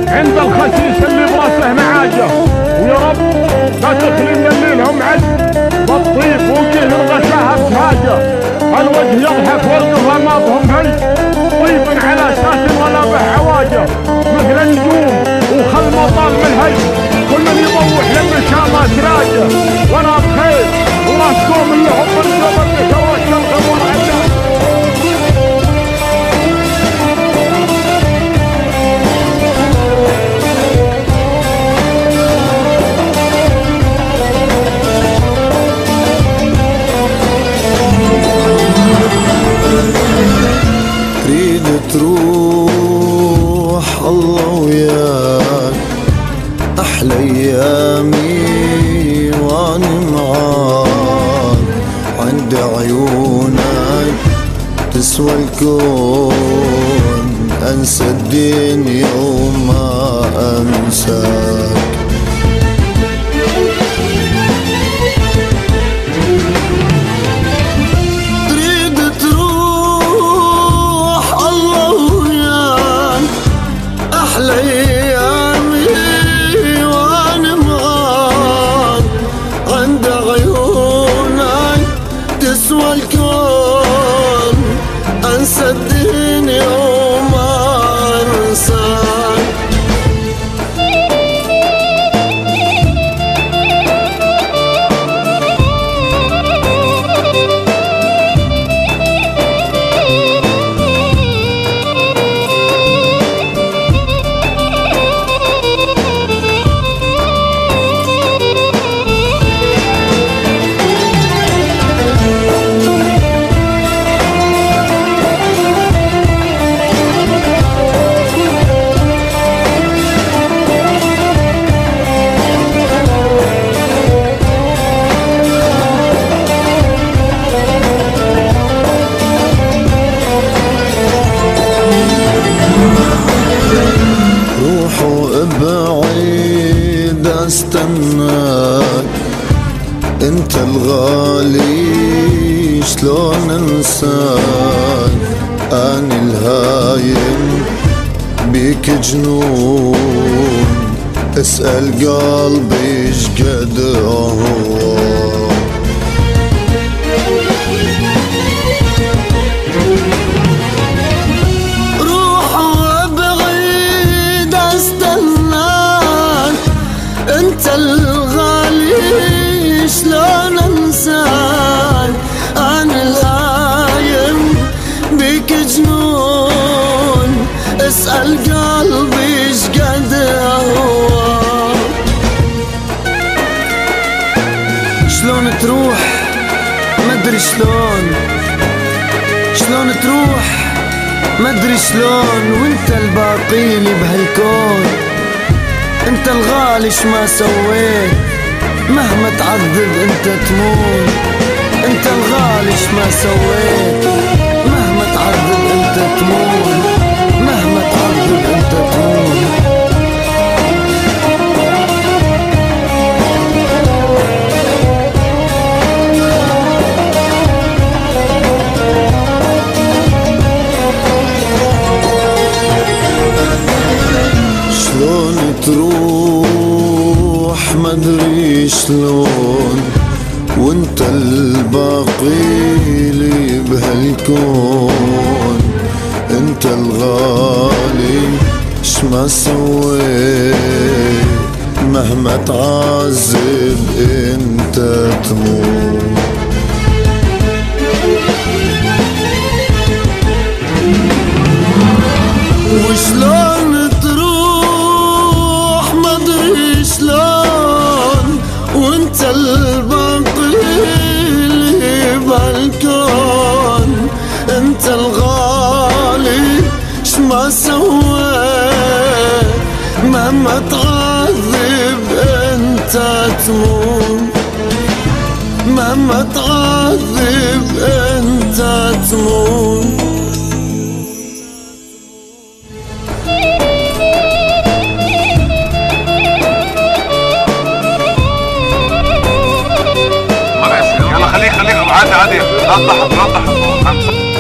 عند الخسيس اللي براسه معاجه، ويا رب لا تخلي نليلهم عز بالطيب وجه الغشاها بهاجه. الوجه يضحك والقراماطهم هل طيب على ساس ولا بحواجه، مثل النجوم وخل مطال من هل كل من يضوح لما شاما سراجه. وانا بخير وراسكم اللي هم الجبل بشوى الشرق والعجه. تريد تروح الله وياك أحلى أيامي وأنا معاك، عند عيونك تسوى الكون، أنسى الدنيا وما أنساك. أيامي وأنا معاك، عند عيونك تسوى الكون، أنسى الدنيا وما أنساك. بعيد استناك، انت الغالي شلون انساك، اني الهايم بيك جنون، اسأل قلبي شقد هواك. انت الغالي شلون انساك، انا الهايم بيك جنون، اسأل قلبي شقد هواك. شلون تروح مدري شلون، شلون تروح مدري شلون، وانت الباقيلي بهالكون. انت الغالي شما سويت، مهما تعذب انت تموت. انت الغالي شما سويت، مهما تعذب انت تموت، مهما تعذب انت تموت. شلون تروح مدري شلون، وانت الباقيلي بهالكون. انت الغالي شما سويت، مهما تعذب انت تموت. وشلون تروح مدري شلون، وانت الباقيلي بالكون. انت الغالي شما سويت، مهما تعذب انت تموت، مهما تعذب انت يلا خليك عادي وضح 5